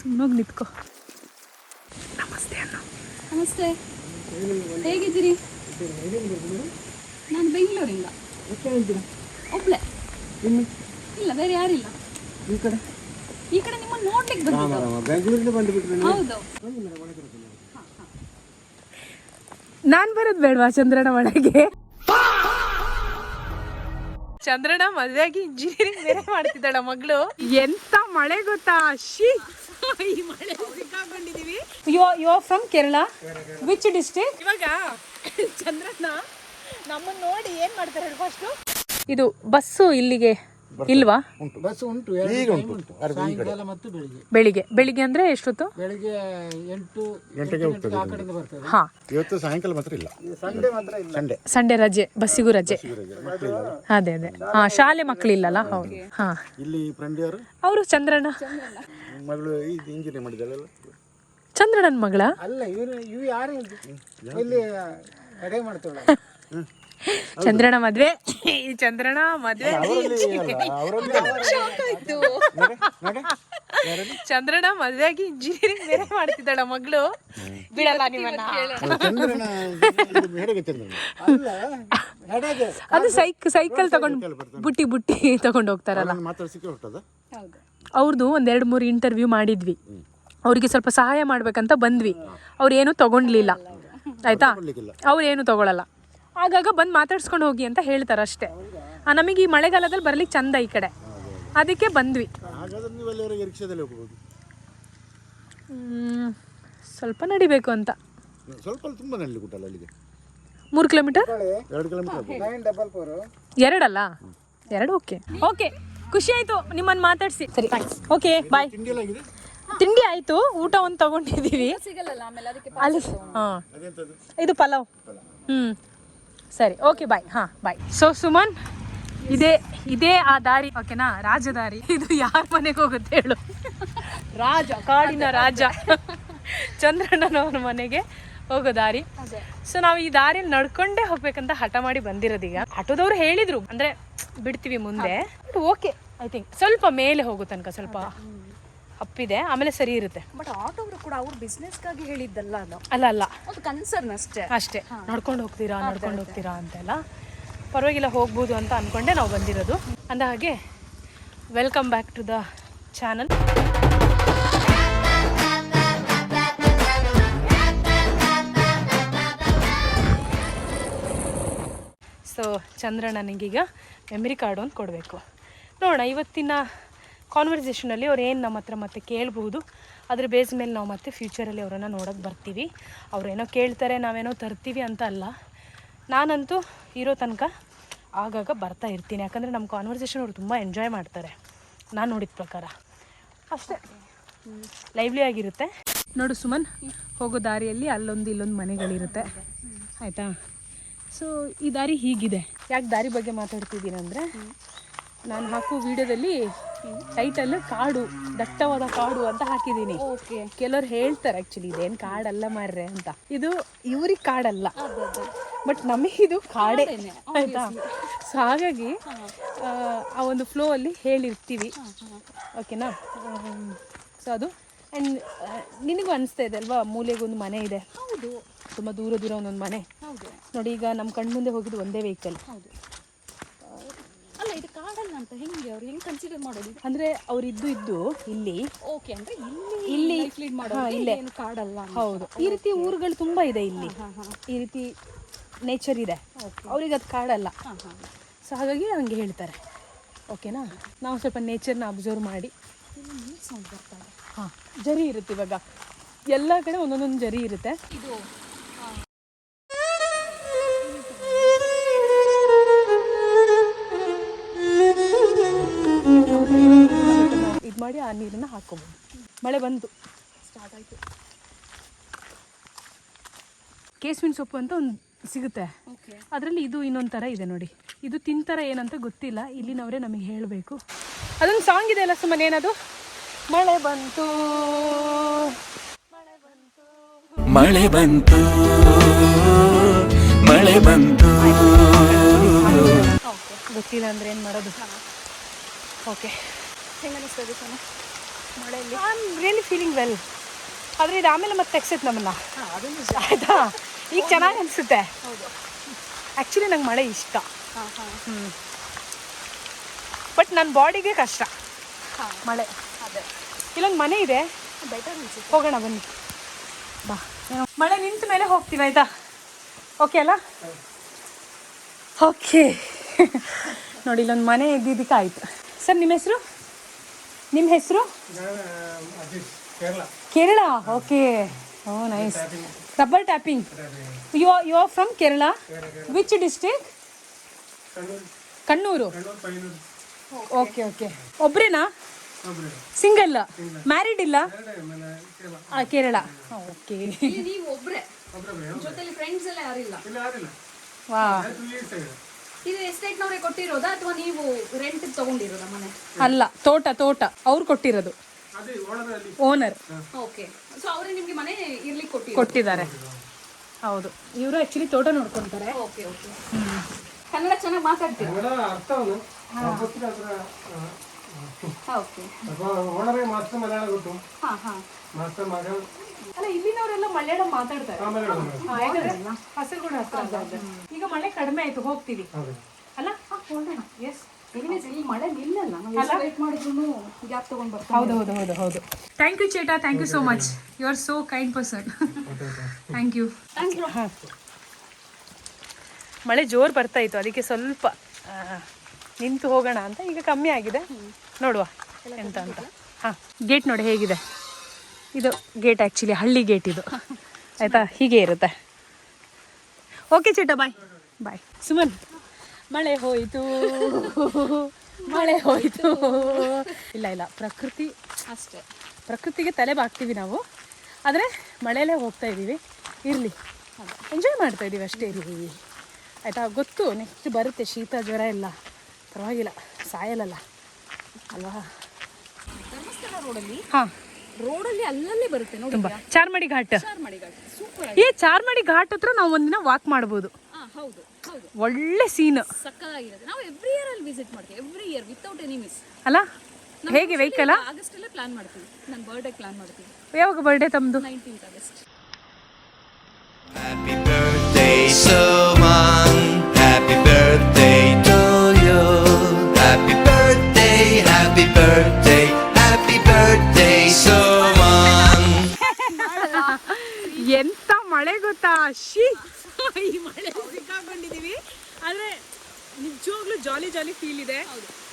ಸುಮ್ಮನೋಗಿ ನಿಂತ್ಕೋ. ನಮಸ್ತೆ ಅಣ್ಣ. ನಮಸ್ತೆ, ಹೇಗಿದ್ದೀರಿ? ನಾನು ಬೆಂಗಳೂರಿಂದ. ಒಬ್ಳೆ? ಇಲ್ಲ, ಬೇರೆ ಯಾರಿಲ್ಲ. ಈ ಕಡೆ ನಿಮ್ಮನ್ನು ನೋಡ್ಲಿಕ್ಕೆ ಬಂದಿದ್ದು. ಹೌದು. ನಾನ್ ಬರೋದು ಬೇಡವಾ ಚಂದ್ರನ ಒಳಗೆ? ಚಂದ್ರನ ಮದುವೆಯಾಗಿ ಇಂಜಿನಿಯರಿಂಗ್ ಬೇರೆ ಮಾಡ್ತಿದ್ದಾಳ ಮಗಳು. ಎಂತ ಮಳೆ ಗೊತ್ತಾ? ಈ ಮಳೆ ಸಿಕ್ಕಾಕೊಂಡಿದೀವಿ. You from Kerala? Which district? ಇವಾಗ ಚಂದ್ರನ ನಮ್ಮನ್ನ ನೋಡಿ ಏನ್ ಮಾಡ್ತಾರೆ ಹೇಳಿ ಫಸ್ಟ್. ಇದು ಬಸ್ಸು ಇಲ್ಲಿಗೆ ಇಲ್ವಾ? ಬಸ್ ಉಂಟು, ಈಗ ಉಂಟು. ಸಾಯಂಕಾಲ ಮತ್ತು ಬೆಳಿಗ್ಗೆ. ಬೆಳಿಗ್ಗೆ ಅಂದ್ರೆ ಎಷ್ಟೊತ್ತು? ಬೆಳಿಗ್ಗೆ 8 ಗಂಟೆಗೆ ಹೋಗ್ತದೆ. ಆ ಕಡೆಯಿಂದ ಬರ್ತದೆ. ಹಾ, ಇವತ್ತು ಸಾಯಂಕಾಲ ಮಾತ್ರ ಇಲ್ಲ. ಸಂಡೇ ಮಾತ್ರ ಇಲ್ಲ. ಸಂಡೇ ರಜೆ, ಬಸ್ಸಿಗೂ ರಜೆ. ಅದೇ ಹಾ, ಶಾಲೆ ಮಕ್ಕಳಿಲ್ಲಲ್ಲ. ಹೌದು. ಹಾ, ಇಲ್ಲಿ ಫ್ರೆಂಡ್ ಯಾರು? ಅವರು ಚಂದ್ರನ ಮಗಳು ಇಂಜಿನಿಯರ್ ಮಾಡಿದ್ದಾಳಲ್ಲ. ಚಂದ್ರನನ್ ಮಗಳ ಅಲ್ಲ, ಇವು ಯಾರು ಇಲ್ಲಿ ಅಡೆ ಮಾಡ್ತಾಳ. ಚಂದ್ರನ ಮದ್ವೆ. ಈ ಚಂದ್ರನ ಮದ್ವೆ ಚಂದ್ರನ ಮದ್ವೆಯಾಗಿ ಇಂಜಿನಿಯರಿಂಗ್ ಬೇರೆ ಮಾಡ್ತಿದ್ದಾಳ ಮಗಳು. ಬಿಡಲ್ಲ ನಿಮ್ಮನ್ನ. ಅದು ಸೈಕಲ್ ತಗೊಂಡು ಬುಟ್ಟಿ ತಗೊಂಡು ಹೋಗ್ತಾರಲ್ಲ. ಅವ್ರದ್ದು 2-3 ಇಂಟರ್ವ್ಯೂ ಮಾಡಿದ್ವಿ. ಅವ್ರಿಗೆ ಸ್ವಲ್ಪ ಸಹಾಯ ಮಾಡ್ಬೇಕಂತ ಬಂದ್ವಿ. ಅವ್ರೇನು ತಗೊಂಡ್ಲಿಲ್ಲ. ಆಯ್ತಾ, ಅವ್ರೇನು ತಗೊಳಲ್ಲ. ಆಗಾಗ ಬಂದು ಮಾತಾಡ್ಸ್ಕೊಂಡು ಹೋಗಿ ಅಂತ ಹೇಳ್ತಾರೆ ಅಷ್ಟೇ. ನಮಗೆ ಈ ಮಳೆಗಾಲದಲ್ಲಿ ಬರ್ಲಿಕ್ಕೆ ಚಂದ ಈ ಕಡೆ, ಅದಕ್ಕೆ ಬಂದ್ವಿ. ಸ್ವಲ್ಪ ನಡಿಬೇಕು ಅಂತ. 3 ಕಿಲೋಮೀಟರ್? 2 ಅಲ್ಲ? 2 ಓಕೆ. ಓಕೆ, ಖುಷಿ ಆಯ್ತು ನಿಮ್ಮನ್ನು ಮಾತಾಡ್ಸಿ. ಸರಿ, ಓಕೆ, ಬಾಯ್. ತಿಂಡಿ ಆಯ್ತು, ಊಟ ಒಂದು ತಗೊಂಡಿದೀವಿ ಅಲ್ಲಿ. ಹಾಂ, ಇದು ಪಲಾವ್. ಸರಿ, ಓಕೆ, ಬಾಯ್. ಹಾಂ, ಬಾಯ್. ಸೊ ಸುಮನ್, ಇದೇ ಆ ದಾರಿ, ಓಕೆನಾ? ರಾಜದಾರಿ. ಇದು ಯಾರ ಮನೆಗೆ ಹೋಗುತ್ತೆ ಹೇಳು? ರಾಜ, ಕಾಡಿನ ರಾಜ ಚಂದ್ರಣ್ಣನವ್ರ ಮನೆಗೆ ಹೋಗೋ ದಾರಿ. ಸೊ ನಾವು ಈ ದಾರಿಯಲ್ಲಿ ನಡ್ಕೊಂಡೇ ಹೋಗ್ಬೇಕಂತ ಹಠ ಮಾಡಿ ಬಂದಿರೋದೀಗ. ಆಟೋದವ್ರು ಹೇಳಿದ್ರು ಅಂದ್ರೆ ಬಿಡ್ತೀವಿ ಮುಂದೆ. ಓಕೆ, ಐ ಥಿಂಕ್ ಸ್ವಲ್ಪ ಮೇಲೆ ಹೋಗೋ ತನಕ ಸ್ವಲ್ಪ ಅಪ್ಪಿದೆ, ಆಮೇಲೆ ಸರಿ ಇರುತ್ತೆ. ಬಟ್ ಆಟೋವರು ಕೂಡ ಅವ್ರ ಬಿಸ್ನೆಸ್ಗಾಗಿ ಹೇಳಿದ್ದಲ್ಲ ಅದು. ಅಲ್ಲ, ಅದು ಕನ್ಸರ್ನ್ ಅಷ್ಟೇ. ನಡ್ಕೊಂಡು ಹೋಗ್ತೀರಾ ಅಂತೆಲ್ಲ. ಪರವಾಗಿಲ್ಲ, ಹೋಗ್ಬೋದು ಅಂತ ಅಂದ್ಕೊಂಡೆ ನಾವು ಬಂದಿರೋದು. ಅಂದ ಹಾಗೆ welcome back to the channel. So ಚಂದ್ರಣ್ಣನಿಗೀಗ ಮೆಮರಿ ಕಾರ್ಡ್ ಒಂದು ಕೊಡಬೇಕು. ನೋಡೋಣ, ಇವತ್ತಿನ ಕಾನ್ವರ್ಸೇಷನಲ್ಲಿ ಅವ್ರು ಏನು ನಮ್ಮ ಹತ್ರ ಮತ್ತೆ ಕೇಳಬಹುದು. ಅದ್ರ ಬೇಸ್ ಮೇಲೆ ನಾವು ಮತ್ತೆ ಫ್ಯೂಚರಲ್ಲಿ ಅವರನ್ನು ನೋಡೋಕ್ಕೆ ಬರ್ತೀವಿ. ಅವರೇನೋ ಕೇಳ್ತಾರೆ, ನಾವೇನೋ ತರ್ತೀವಿ ಅಂತ ಅಲ್ಲ. ನಾನಂತೂ ಇರೋ ತನಕ ಆಗಾಗ ಬರ್ತಾ ಇರ್ತೀನಿ. ಯಾಕಂದರೆ ನಮ್ಮ ಕಾನ್ವರ್ಸೇಷನ್ ಅವರು ತುಂಬ ಎಂಜಾಯ್ ಮಾಡ್ತಾರೆ, ನಾನು ನೋಡಿದ ಪ್ರಕಾರ. ಅಷ್ಟೇ, ಲೈವ್ಲಿ ಆಗಿರುತ್ತೆ. ನೋಡು ಸುಮನ್, ಹೋಗೋ ದಾರಿಯಲ್ಲಿ ಅಲ್ಲೊಂದು ಇಲ್ಲೊಂದು ಮನೆಗಳಿರುತ್ತೆ, ಆಯಿತಾ? ಸೊ ಈ ದಾರಿ ಹೀಗಿದೆ. ಯಾಕೆ ದಾರಿ ಬಗ್ಗೆ ಮಾತಾಡ್ತಿದ್ದೀನಿ ಅಂದರೆ, ನಾನು ಹಾಕೋ ವಿಡಿಯೋದಲ್ಲಿ ಟೈಟಲ್ ಕಾಡು, ದಟ್ಟವಾದ ಕಾಡು ಅಂತ ಹಾಕಿದ್ದೀನಿ. ಕೆಲವ್ರು ಹೇಳ್ತಾರೆ ಆ್ಯಕ್ಚುಲಿ ಇದೇನು ಕಾಡಲ್ಲ ಮಾರ್ರೆ ಅಂತ. ಇದು ಇವ್ರಿಗೆ ಕಾಡಲ್ಲ, ಬಟ್ ನಮಗಿದು ಕಾಡೇ, ಆಯಿತಾ? ಸೊ ಹಾಗಾಗಿ ಆ ಒಂದು ಫ್ಲೋ ಅಲ್ಲಿ ಹೇಳಿರ್ತೀವಿ, ಓಕೆನಾ? ಸೊ ಅದು ಆ್ಯಂಡ್ ನಿನಗೂ ಅನಿಸ್ತಾ ಇದೆ ಅಲ್ವಾ, ಮೂಲೆಗೊಂದು ಮನೆ ಇದೆ. ಹೌದು, ತುಂಬ ದೂರ ಒಂದೊಂದು ಮನೆ. ಹೌದು ನೋಡಿ, ಈಗ ನಮ್ಮ ಕಣ್ಮುಂದೆ ಹೋಗಿದ್ದು ಒಂದೇ ವೆಹಿಕಲ್. ಹೌದು. ಅಲ್ಲ, ಇದು ಕಾಡಲ್ಲ ಅಂತ ಹೆಂಗೆ ಅವ್ರು ಹೆಂಗೆ ಕನ್ಸಿಡರ್ ಮಾಡೋದು? ಅಂದರೆ ಅವರಿದ್ದು ಇಲ್ಲಿ. ಓಕೆ, ಅಂದರೆ ಇಲ್ಲಿ ಲೀಡ್ ಮಾಡೋದು ಇಲ್ಲೇ ಕಾಡಲ್ಲ. ಹೌದು, ಈ ರೀತಿ ಊರುಗಳು ತುಂಬ ಇದೆ ಇಲ್ಲಿ, ಈ ರೀತಿ ನೇಚರ್ ಇದೆ. ಅವ್ರಿಗೆ ಅದು ಕಾಡಲ್ಲ. ಸೊ ಹಾಗಾಗಿ ಹಂಗೆ ಹೇಳ್ತಾರೆ, ಓಕೆನಾ? ನಾವು ಸ್ವಲ್ಪ ನೇಚರ್ನ ಅಬ್ಸರ್ವ್ ಮಾಡಿ. ಹಾಂ, ಜರಿ ಇರುತ್ತೆ. ಇವಾಗ ಎಲ್ಲ ಕಡೆ ಒಂದೊಂದೊಂದು ಜರಿ ಇರುತ್ತೆ. ಇದು ಇದು ಮಾಡಿ ಆ ನೀರನ್ನು ಹಾಕೋಬೋದು. ಮಳೆ ಬಂತು, ಸ್ಟಾರ್ಟ್ ಆಯಿತು. ಕೇಸ್ವಿನ ಸೊಪ್ಪು ಅಂತ ಒಂದು ಸಿಗುತ್ತೆ, ಅದರಲ್ಲಿ ಇದು ಇನ್ನೊಂದು ಥರ ಇದೆ ನೋಡಿ. ಇದು ತಿಂತಾರ ಏನಂತ ಗೊತ್ತಿಲ್ಲ, ಇಲ್ಲಿನವರೇ ನಮಗೆ ಹೇಳಬೇಕು. ಅದೊಂದು ಸಾಂಗ್ ಇದೆ ಅಲ್ಲ ಸುಮ್ಮನೆ, ಏನದು? ಮಳೆ ಬಂತು ಮಳೆ ಬಂತು ಮಳೆ ಬಂತು. ಗೊತ್ತಿಲ್ಲ ಅಂದರೆ ಏನು ಮಾಡೋದು. ಓಕೆ, ಹೆಂಗೆ ಅನಿಸ್ತದೆ ಸಮ? ಮಳೆಯಲ್ಲಿ? I am really feeling well. ಆದರೆ ಇದು ಆಮೇಲೆ ಮತ್ತೆ ತೆಗ್ಸೈತೆ ನಮ್ಮನ್ನ, ಆಯಿತಾ? ಈಗ ಚೆನ್ನಾಗಿ ಅನಿಸುತ್ತೆ. ಹೌದು. ಆ್ಯಕ್ಚುಲಿ ನಂಗೆ ಮಳೆ ಇಷ್ಟ. ಹಾಂ ಹಾಂ ಬಟ್ ನನ್ನ ಬಾಡಿಗೆ ಕಷ್ಟ ಹಾಂ ಮಳೆ. ಅದೇ ಇಲ್ಲೊಂದು ಮನೆ ಇದೆ, ಬೆಟರ್ ಅನಿಸುತ್ತೆ. ಹೋಗೋಣ ಬನ್ನಿ. ಬಾ, ಮಳೆ ನಿಂತ ಮೇಲೆ ಹೋಗ್ತೀವಿ, ಆಯಿತಾ? ಓಕೆ ಅಲ್ಲ? ಓಕೆ. ನೋಡಿ ಇಲ್ಲೊಂದು ಮನೆ ಇದ್ದಿದ್ದಕ್ಕೆ ಆಯಿತು. ಸರ್ ನಿಮ್ಮ ಹೆಸರು? ನಿಮ್ಮ ಹೆಸರು? Kerala. Okay. Oh nice. Rubber tapping. You are from Kerala? Which district? Kannur. Okay okay. ಒಬ್ರೇನಾ? ಸಿಂಗಲ್? ಮ್ಯಾರಿಡ್ ಇಲ್ಲ? ಕೇರಳ. ಓಕೆ. ಇಲ್ಲಿ ನೀವು ಒಬ್ಬರೇ, ಜೊತೆಲಿ ಫ್ರೆಂಡ್ಸ್ ಎಲ್ಲ ಯಾರಿಲ್ಲ? ವಾ. ಇದು ಎಸ್ಟೇಟ್ನವರೇ ಕೊಟ್ಟಿರೋದಾ ಅಥವಾ ನೀವು ರೆಂಟ್ ತಗೊಂಡಿರೋದಾ ಮನೆ? ಅಲ್ಲ, ತೋಟ ಅವ್ರು ಕೊಟ್ಟಿರೋದು, ಓನರ್ ಓಕೆ. ಸೊ ಅವರೇ ನಿಮಗೆ ಮನೆ ಇರ್ಲಿಕ್ಕೆ ಕೊಟ್ಟಿದ್ದಾರೆ. ಹೌದು, ಇವರು ಆ್ಯಕ್ಚುಲಿ ತೋಟ ನೋಡ್ಕೊತಾರೆ. Okay okay. ಕನ್ನಡ ಚೆನ್ನಾಗಿ ಮಾತಾಡ್ತೀರಾ? ಓಕೆ. ಹಾಂ ಹಾಂ. ಅಲ್ಲ, ಇಲ್ಲಿನವರೆಲ್ಲ ಮಲಯಾಳಂ ಮಾತಾಡ್ತಾರೆ. ಕಾಸರಗೋಡು ಹತ್ರ. ಈಗ ಮಳೆ ಕಡಿಮೆ ಆಯ್ತು, ಹೋಗ್ತೀವಿ ಅಲ್ಲ? ಹೊರಡೋಣ. ಎಸ್. ಇಲ್ಲಿ ಮಳೆ ನಿಲ್ಲಲ್ಲ, ನಾವು ಎಷ್ಟು ವೇಟ್ ಮಾಡಿದ್ರು ಗ್ಯಾಪ್ ತಗೊಂಡು ಬರ್ತೀವಿ. ಹೌದು. ಥ್ಯಾಂಕ್ ಯು ಚೇಟಾ, thank you so much. You are so kind person. Thank you. ಮಳೆ ಜೋರು ಬರ್ತಾ ಇತ್ತು, ಅದಕ್ಕೆ ಸ್ವಲ್ಪ ನಿಂತು ಹೋಗೋಣ ಅಂತ. ಈಗ ಕಮ್ಮಿ ಆಗಿದೆ, ನೋಡುವ ಎಂತ ಅಂತ. ಹಾಂ, ಗೇಟ್ ನೋಡಿ ಹೇಗಿದೆ. ಇದು ಗೇಟ್ ಆ್ಯಕ್ಚುಲಿ ಹಳ್ಳಿ ಗೇಟ್ ಇದು, ಆಯಿತಾ? ಹೀಗೆ ಇರುತ್ತೆ. ಓಕೆ ಚೇಟಾ, ಬಾಯ್ ಬಾಯ್. ಸುಮನ್, ಮಳೆ ಹೋಯಿತು. ಇಲ್ಲ, ಪ್ರಕೃತಿ ಅಷ್ಟೇ. ಪ್ರಕೃತಿಗೆ ತಲೆ ಬಾಗ್ತೀವಿ ನಾವು, ಆದರೆ ಮಳೆಯಲ್ಲೇ ಹೋಗ್ತಾ ಇದ್ದೀವಿ. ಇರಲಿ, ಎಂಜಾಯ್ ಮಾಡ್ತಾ ಇದ್ದೀವಿ ಅಷ್ಟೇ. ಇರಲಿ, ಆಯಿತಾ? ಗೊತ್ತು ನೆಕ್ಸ್ಟ್ ಬರುತ್ತೆ ಶೀತ ಜ್ವರ ಎಲ್ಲ, ಪರವಾಗಿಲ್ಲ, ಸಾಯಲ್ಲ ಅಲ್ವಾ? ಧರ್ಮಸ್ಥಳ ರೋಡಲ್ಲಿ ಹಾಂ, ರೋಡಲ್ಲಿ ಅಲ್ಲಲ್ಲಿ ಬರುತ್ತೆ ನೋಡಿ. ತುಂಬ ಚಾರ್ಮಡಿ ಘಾಟ್. ಸೂಪರ್. ಚಾರ್ಮಡಿ ಘಾಟ್ ಹತ್ರ ನಾವು ಒಂದಿನ ವಾಕ್ ಮಾಡ್ಬೋದು. ಹೌದು ಹೌದು. ಒಳ್ಳೆ ಸೀನ್, ಸಕ್ಕತ್ತಾಗಿರುತ್ತೆ. ನಾವು ಎವ್ರಿ ಇಯರ್ ಅಲ್ಲಿ ವಿಸಿಟ್ ಮಾಡ್ತೀವಿ, every year without any miss. ಅಲ್ಲ? ಹೇಗೆ ವೆಹಿಕಲ್? ಆಗಸ್ಟ್ ಅಲ್ಲೇ ಪ್ಲಾನ್ ಮಾಡ್ತೀವಿ. ನನ್ನ ಬರ್ಡೇ ಪ್ಲಾನ್ ಮಾಡ್ತೀವಿ. ಯಾವಾಗ ಬರ್ಡೇ ತಮ್ಮದು? 19th August. Happy birthday Suman, happy birthday to you. Happy birthday, happy birthday, happy birthday Suman. ಎಂತ ಮಳೆ ಗೊತ್ತಾ? ಈ ಮಳೆ ಸಿಕ್ಕಾಕೊಂಡಿದ್ದೀವಿ, ಆದರೆ ನಿಜವಾಗ್ಲೂ ಜಾಲಿ ಫೀಲ್ ಇದೆ.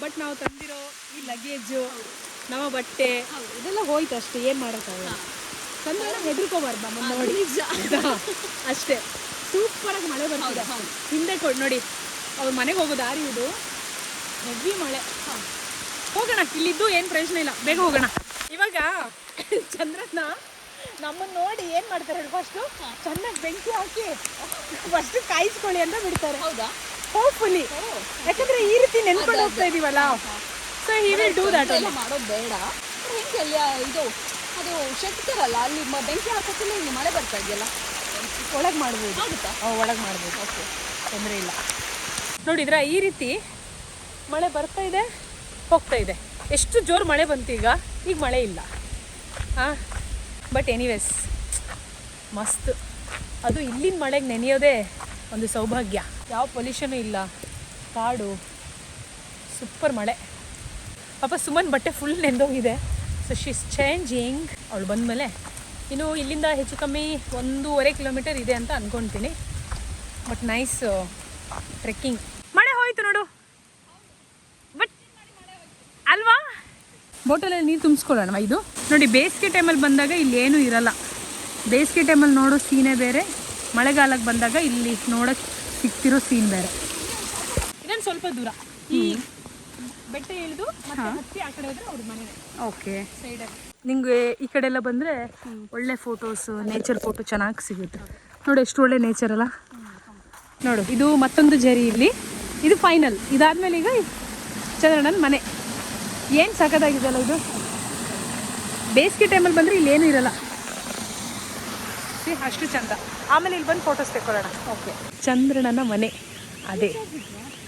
ಬಟ್ ನಾವು ತಂದಿರೋ ಈ ಲಗೇಜು, ನಮ್ಮ ಬಟ್ಟೆ ಇದೆಲ್ಲ ಹೋಯ್ತು ಅಷ್ಟೇ, ಏನು ಮಾಡೋಕ್ಕಾಗಲ್ಲ. ತಂದ್ರೆ ಹೆದರ್ಕೋಬಾರ್ದು ನಮ್ಮನ್ನು ನೋಡಿ, ಅಷ್ಟೇ. ಸೂಪರಾಗಿ ಮಳೆ ಬರ್ತಿದೆ. ಹಿಂದೆ ನೋಡಿ, ಅವ್ರ ಮನೆಗೆ ಹೋಗೋ ದಾರಿ ಇದು, ಹೆವಿ ಮಳೆ. ಹೋಗೋಣ, ಇಲ್ಲಿದ್ದು ಏನು ಪ್ರಯೋಜನ ಇಲ್ಲ, ಬೇಗ ಹೋಗೋಣ. ಇವಾಗ ಚಂದ್ರನ ನಮ್ಮನ್ನು ನೋಡಿ ಏನು ಮಾಡ್ತಾರೆ, ಫಸ್ಟು ಚೆನ್ನಾಗಿ ಬೆಂಕಿ ಹಾಕಿ ಫಸ್ಟು ಕಾಯಿಸ್ಕೊಳ್ಳಿ ಅಂತ ಬಿಡ್ತಾರೆ. ಹೌದಾ? ಹೋಪ್ಫುಲಿ, ಯಾಕಂದ್ರೆ ಈ ರೀತಿ ನೆನ್ಕೊಂಡು ಹೋಗ್ತಾ ಇದೀವಲ್ಲ, so he will do that. ಎಲ್ಲ ಮಾಡೋದು ಬೇಡ. ಹೆಂಗೆ ಅಲ್ಲಿ ಇದು ಅದು ಶೆಟ್ಕರಲ್ಲ, ಅಲ್ಲಿ ಬೆಂಕಿ ಹಾಕೋತಿಲ್ಲ, ಇಲ್ಲಿ ಮಳೆ ಬರ್ತಾ ಇದೆಯಲ್ಲ, ಒಳಗೆ ಮಾಡ್ಬೋದು. ಆಗುತ್ತಾ? ಒಳಗೆ ಮಾಡ್ಬೋದು. ಓಕೆ, ತೊಂದರೆ ಇಲ್ಲ. ನೋಡಿದ್ರಾ, ಈ ರೀತಿ ಮಳೆ ಬರ್ತಾ ಇದೆ, ಹೋಗ್ತಾ ಇದೆ. ಎಷ್ಟು ಜೋರು ಮಳೆ ಬಂತು ಈಗ ಮಳೆ ಇಲ್ಲ. ಹಾಂ, ಬಟ್ ಎನಿವೇಸ್ ಮಸ್ತ್. ಅದು ಇಲ್ಲಿನ ಮಳೆಗೆ ನೆನೆಯೋದೇ ಒಂದು ಸೌಭಾಗ್ಯ. ಯಾವ ಪೊಲ್ಯೂಷನು ಇಲ್ಲ, ಕಾಡು, ಸೂಪರ್ ಮಳೆ. ಪಾಪ ಸುಮನ್ ಬಟ್ಟೆ ಫುಲ್ ನೆಂದೋಗಿದೆ. So she is changing. ಅವಳು ಬಂದಮೇಲೆ ಇನ್ನು ಇಲ್ಲಿಂದ ಹೆಚ್ಚು ಕಮ್ಮಿ 1.5 ಕಿಲೋಮೀಟರ್ ಇದೆ ಅಂತ ಅಂದ್ಕೊಳ್ತೀನಿ. But nice trekking. ಮಳೆ ಹೋಯ್ತು ನೋಡು, ಬಟ್ ಅಲ್ವಾ? ಬೋಟಲಲ್ಲಿ ನೀರು ತುಂಬಿಸ್ಕೊಳ್ಳೋಣ. ಇದು ನೋಡಿ, ಬೇಸಿಗೆ ಟೈಮಲ್ಲಿ ಬಂದಾಗ ಇಲ್ಲಿ ಏನೂ ಇರಲ್ಲ. ಬೇಸಿಗೆ ಟೈಮಲ್ಲಿ ನೋಡೋ ಸೀನೇ ಬೇರೆ, ಮಳೆಗಾಲಕ್ಕೆ ಬಂದಾಗ ಇಲ್ಲಿ ನೋಡೋಕ್ಕೆ ಸಿಗ್ತಿರೋ ಸೀನ್ ಬೇರೆ. ಇದೊಂದು ಸ್ವಲ್ಪ ದೂರ, ಈ ಬೆಟ್ಟ ಇಳಿದು ಮತ್ತೆ ಹತ್ತಿ ಆ ಕಡೆ ಹೋದ್ರೆ ಅವ್ರ ಮನೆ. ಓಕೆ, ಸೈಡಲ್ಲಿ ನಿಮಗೆ ಈ ಕಡೆ ಎಲ್ಲ ಬಂದರೆ ಒಳ್ಳೆ ಫೋಟೋಸು, ನೇಚರ್ ಫೋಟೋ ಚೆನ್ನಾಗಿ ಸಿಗುತ್ತೆ. ನೋಡಿ ಎಷ್ಟು ಒಳ್ಳೆ ನೇಚರ್ ಅಲ್ಲ. ನೋಡು, ಇದು ಮತ್ತೊಂದು ಜರಿ ಇಲ್ಲಿ, ಇದು ಫೈನಲ್. ಇದಾದಮೇಲೆ ಈಗ ಚಂದ್ರಣ್ಣನ ಮನೆ. ಏನು ಸಖತ್ತಾಗಿದೆಯಲ್ಲ ಇದು. ಬೇಸಿಗೆ ಟೈಮಲ್ಲಿ ಬಂದರೆ ಇಲ್ಲೇನೂ ಇರಲ್ಲ, ಅಷ್ಟು ಚಂದ. ಆಮೇಲೆ ಇಲ್ಲಿ ಬಂದು ಫೋಟೋಸ್ ತೆಕ್ಕೊಳ್ಳೋಣ. ಓಕೆ, ಚಂದ್ರಣ್ಣನ ಮನೆ ಅದೇ.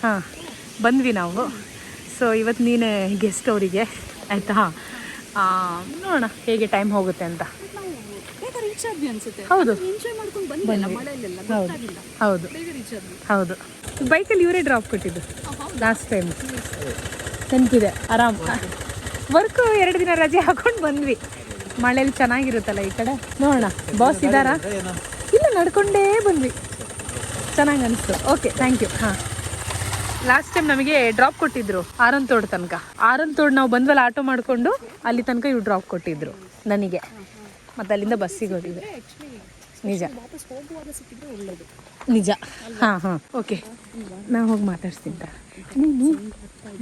ಹಾಂ, ಬಂದ್ವಿ ನಾವು. ಸೊ ಇವತ್ತು ನೀನೇ ಗೆಸ್ಟ್ ಅವರಿಗೆ, ಆಯಿತಾ? ನೋಡೋಣ ಹೇಗೆ ಟೈಮ್ ಹೋಗುತ್ತೆ ಅಂತ. ನಾವು ಬೇಗ ರೀಚ್ ಆದ್ವಿ ಅನ್ಸುತ್ತೆ. ಹೌದು ಎಂಜಾಯ್ ಮಾಡ್ಕೊಂಡು ಬಂದಿಲ್ಲ ಮಳೆಯಲ್ಲೆಲ್ಲ, ಗೊತ್ತಾಗಿಲ್ಲ. ಹೌದು ಬೇಗ ರೀಚ್ ಆದ್ವಿ. ಹೌದು. ಬೈಕಲ್ಲಿ ಇವರೇ ಡ್ರಾಪ್ ಕೊಟ್ಟಿದ್ದು ಲಾಸ್ಟ್ ಟೈಮ್, ನೆನಪಿದೆ. ಆರಾಮ್ ವರ್ಕ್ 2 ದಿನ ರಜೆ ಹಾಕೊಂಡು ಬಂದ್ವಿ. ಮಳೇಲಿ ಚೆನ್ನಾಗಿರುತ್ತಲ್ಲ ಈ ಕಡೆ. ನೋಡೋಣ ಬಾಸ್ ಇದ್ದಾರಾ? ಇಲ್ಲ, ನಡ್ಕೊಂಡೇ ಬಂದ್ವಿ, ಚೆನ್ನಾಗಿ ಅನಿಸ್ತು. Okay, thank you. ಹಾಂ, ಲಾಸ್ಟ್ ಟೈಮ್ ನಮಗೆ ಡ್ರಾಪ್ ಕೊಟ್ಟಿದ್ರು ಆರಂತೋಡ್ ತನಕ. ಆರಂತೋಡ್ ನಾವು ಬಂದ್ವಲ್ಲ ಆಟೋ ಮಾಡಿಕೊಂಡು, ಅಲ್ಲಿ ತನಕ ಇವ್ರು ಡ್ರಾಪ್ ಕೊಟ್ಟಿದ್ರು ನನಗೆ. ಮತ್ತು ಅಲ್ಲಿಂದ ಬಸ್ಸಿಗೆ ಹೋಗಿದ್ದೆ. ನಿಜ ವಾಪಸ್ ಹೋಗುವಾಗ ಸಿಕ್ಕಿದ್ರೆ ಒಳ್ಳೇದು. ನಿಜ. ಹಾಂ ಹಾಂ, ಓಕೆ, ನಾವು ಹೋಗಿ ಮಾತಾಡ್ತೀನಿ.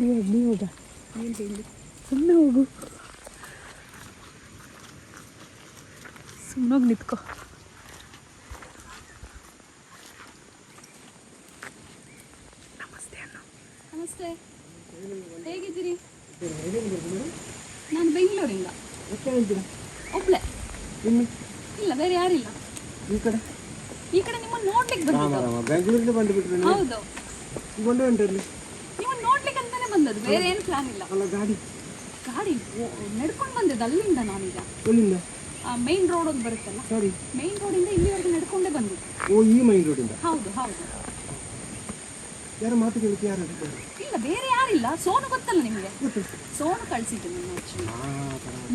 ನೀವು ಹೋಗ, ಸುಮ್ಮನೆ ಹೋಗು, ಸುಮ್ಮನೆ ಹೋಗಿ ನಿಂತ್ಕೋ. ನಮಸ್ತೆ, ಹೇಗಿದ್ದೀರಿ? ನಾನು ಬೆಂಗಳೂರಿಂದ. ಒಬ್ಳೆ? ಇಲ್ಲ, ಬೇರೆ ಯಾರಿಲ್ಲ. ಈ ಕಡೆ ನಿಮ್ಮನ್ನು ನೋಡ್ಲಿಕ್ಕೆ ಬಂದಿದ್ದು. ಬೆಂಗಳೂರಿಂದ ಬಂದುಬಿಟ್ರೆ ಹೌದು, ಉಂಟಲ್ಲಿ ನಿಮ್ಮನ್ನು ನೋಡ್ಲಿಕ್ಕೆ ಅಂತಾನೆ ಬಂದದ್ದು, ಬೇರೆ ಏನು ಪ್ಲಾನ್ ಇಲ್ಲ. ಅಲ್ಲ ಗಾಡಿ ನಡ್ಕೊಂಡು ಬಂದದ್ದು ಅಲ್ಲಿಂದ. ನಾನೀಗ ಎಲ್ಲಿಂದ? ಮೈನ್ ರೋಡ್ ಒಂದು ಬರುತ್ತಲ್ಲ, ಸರಿ. ಮೈನ್ ರೋಡಿಂದ ಇಲ್ಲಿವರೆಗೆ ನಡ್ಕೊಂಡೇ ಬಂದಿದ್ದು. ಓ, ಈ ಮೈನ್ ರೋಡಿಂದ? ಹೌದು ಹೌದು. ಯಾರು ಮಾತು ಕೇಳಿಕ್ಕೆ ಯಾರು? ಇಲ್ಲ, ಬೇರೆ ಯಾರಿಲ್ಲ. ಸೋನು ಗೊತ್ತಲ್ಲ ನಿಮಗೆ? ಸೋನು ಕಳಿಸಿದ್ದು ನನ್ನ ಆಕ್ಚುಲಿ.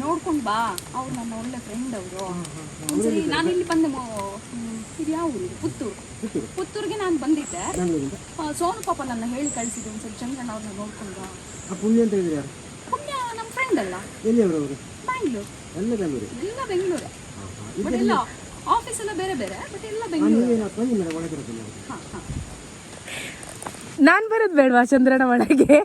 ನೋಡ್ಕೊಂಡು ಬಾ, ಅವ್ರು ನನ್ನ ಒಳ್ಳೆ ಫ್ರೆಂಡ್ ಅವರು. ಒಂದ್ಸರಿ ನಾನು ಇಲ್ಲಿ ಬಂದೆ. ಇದು ಯಾವ ಊರು? ಪುತ್ತೂರಿಗೆ ನಾನು ಬಂದಿದ್ದೆ. ಸೋನು ಪಾಪ ನನ್ನ ಹೇಳಿ ಕಳಿಸಿದ್ದು, ಒಂದ್ಸರಿ ಚಂದ್ರಣ್ಣ ಅವ್ರನ್ನ ನೋಡ್ಕೊಂಡು ಬಾ. ಪುಣ್ಯ ಅಂತ ಹೇಳಿದ್ರೆ ಯಾರು? ಪುಣ್ಯ ನಮ್ಮ ಫ್ರೆಂಡ್ ಅಲ್ಲ. ಎಲ್ಲಿ ಅವರು? ಬ್ಯಾಂಗ್ಳೂರ್. ಎಲ್ಲ ಬೆಂಗಳೂರು? ಎಲ್ಲ ಬೆಂಗಳೂರೇ, ಬಟ್ ಎಲ್ಲ ಆಫೀಸ್ ಎಲ್ಲ ಬೇರೆ ಬೇರೆ, ಬಟ್ ಎಲ್ಲ ಬೆಂಗಳೂರು. ಬನ್ನಿ ಮೇಡಮ್, ಒಳಗೆ ಹಾಂ ಹಾಂ. ನಾನು ಬರೋದು ಬೇಡವಾ ಚಂದ್ರನ ಒಳಗೆ?